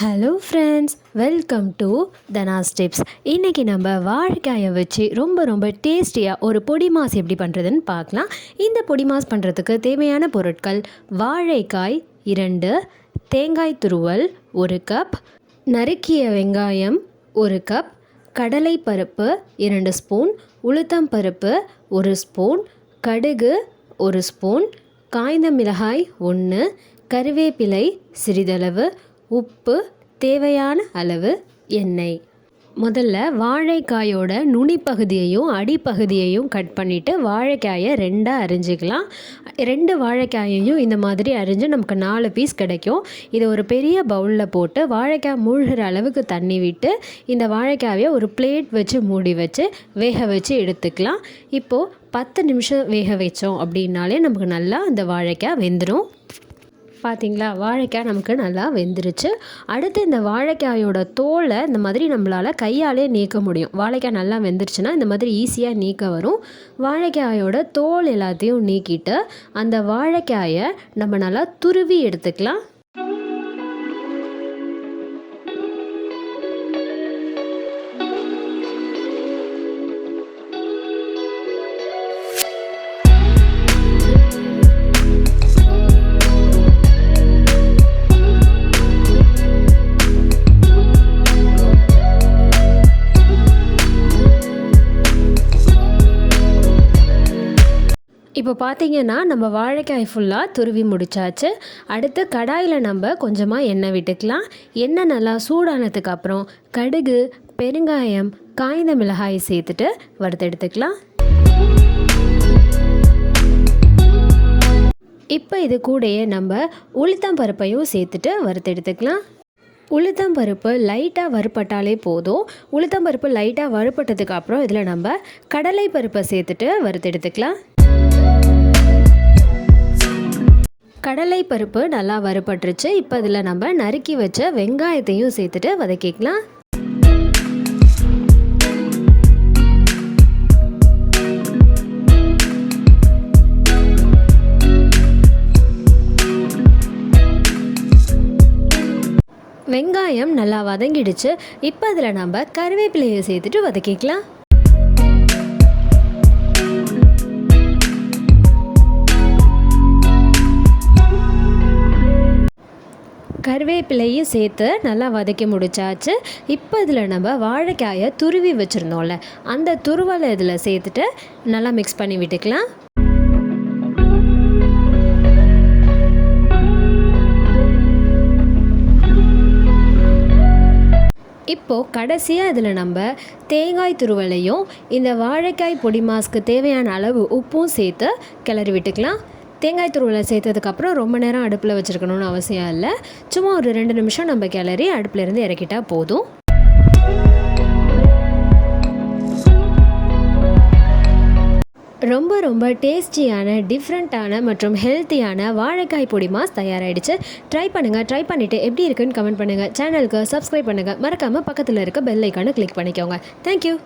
Hello friends, welcome to Dhana's tips. இன்றைக்கி நம்ம வாழைக்காயை வச்சு ரொம்ப டேஸ்டியாக ஒரு பொடி மாஸ் எப்படி பண்ணுறதுன்னு பார்க்கலாம். இந்த பொடி மாஸ் பண்ணுறதுக்கு தேவையான பொருட்கள்: வாழைக்காய் 2, தேங்காய் துருவல் 1 கப், நறுக்கிய வெங்காயம் 1 கப், கடலை பருப்பு 2 ஸ்பூன், உளுத்தம் பருப்பு 1 ஸ்பூன், கடுகு 1 ஸ்பூன், காய்ந்த மிளகாய் 1, கறிவேப்பிலை சிறிதளவு, உப்பு, தேவையான அளவு எண்ணெய். முதல்ல வாழைக்காயோட நுனிப்பகுதியையும் அடிப்பகுதியையும் கட் பண்ணிவிட்டு வாழைக்காயை 2ஆக அரிஞ்சிக்கலாம். 2 வாழைக்காயையும் இந்த மாதிரி அரிஞ்சு நமக்கு 4 பீஸ் கிடைக்கும். இதை ஒரு பெரிய பவுலில் போட்டு வாழைக்காய் மூழ்கிற அளவுக்கு தண்ணி விட்டு இந்த வாழைக்காயை ஒரு பிளேட் வச்சு மூடி வச்சு வேக வச்சு எடுத்துக்கலாம். இப்போது 10 நிமிஷம் வேக வச்சோம் அப்படின்னாலே நமக்கு நல்லா இந்த வாழைக்காய் வெந்துடும். பார்த்திங்களா, வாழைக்காய் நமக்கு நல்லா வெந்துருச்சு. அடுத்து இந்த வாழைக்காயோட தோலை இந்த மாதிரி நம்மளால் கையாலே நீக்க முடியும். வாழைக்காய் நல்லா வெந்துருச்சுன்னா இந்த மாதிரி ஈஸியாக நீக்க வரும். வாழைக்காயோட தோல் எல்லாத்தையும் நீக்கிட்டு அந்த வாழைக்காயை நம்ம நல்லா துருவி எடுத்துக்கலாம். இப்போ பார்த்திங்கன்னா நம்ம வாழைக்காய் ஃபுல்லாக துருவி முடித்தாச்சு. அடுத்து கடாயில் நம்ம கொஞ்சமாக எண்ணெய் விட்டுக்கலாம். எண்ணெய் நல்லா சூடானதுக்கு அப்புறம் கடுகு, பெருங்காயம், காய்ந்த மிளகாய் சேர்த்துட்டு வறுத்தெடுத்துக்கலாம். இப்போ இது கூடயே நம்ம உளுத்தம் பருப்பையும் சேர்த்துட்டு வறுத்தெடுத்துக்கலாம். உளுத்தம் பருப்பு லைட்டாக வறுப்பட்டாலே போதும். உளுத்தம் பருப்பு லைட்டாக வறுப்பட்டதுக்கு அப்புறம் இதில் நம்ம கடலை பருப்பை சேர்த்துட்டு வறுத்தெடுத்துக்கலாம். கடலை பருப்பு நல்லா வறுபட்டுருச்சு. இப்போ இதில் நம்ம நறுக்கி வச்ச வெங்காயத்தையும் சேர்த்துட்டு வதக்கிக்கலாம். வெங்காயம் நல்லா வதங்கிடுச்சு. இப்போ இதில் நம்ம கறிவேப்பிலையை சேர்த்துட்டு வதக்கிக்கலாம். கறிவேப்பிலையும் சேர்த்து நல்லா வதக்கி முடிச்சாச்சு. இப்போ இதில் நம்ம வாழைக்காயை துருவி வச்சுருந்தோம்ல, அந்த துருவலை இதில் சேர்த்துட்டு நல்லா மிக்ஸ் பண்ணி விட்டுக்கலாம். இப்போது கடைசியாக இதில் நம்ம தேங்காய் துருவலையும் இந்த வாழைக்காய் பொடி மாஸ்க்கு தேவையான அளவு உப்பும் சேர்த்து கிளறி விட்டுக்கலாம். தேங்காய் துருவலை சேர்த்ததுக்கப்புறம் ரொம்ப நேரம் அடுப்பில் வச்சுருக்கணும்னு அவசியம் இல்லை. சும்மா ஒரு 2 நிமிஷம் நம்ம கிளறி அடுப்பிலேருந்து இறக்கிட்டால் போதும். ரொம்ப டேஸ்டியான, டிஃப்ரெண்ட்டான மற்றும் ஹெல்த்தியான வாழைக்காய் பொடி மாஸ் தயாராகிடுச்சு. ட்ரை பண்ணிவிட்டு எப்படி இருக்குன்னு கமெண்ட் பண்ணுங்கள். சேனலுக்கு சப்ஸ்கிரைப் பண்ணுங்கள். மறக்காமல் பக்கத்தில் இருக்க பெல் ஐக்கானை கிளிக் பண்ணிக்கோங்க. தேங்க்யூ.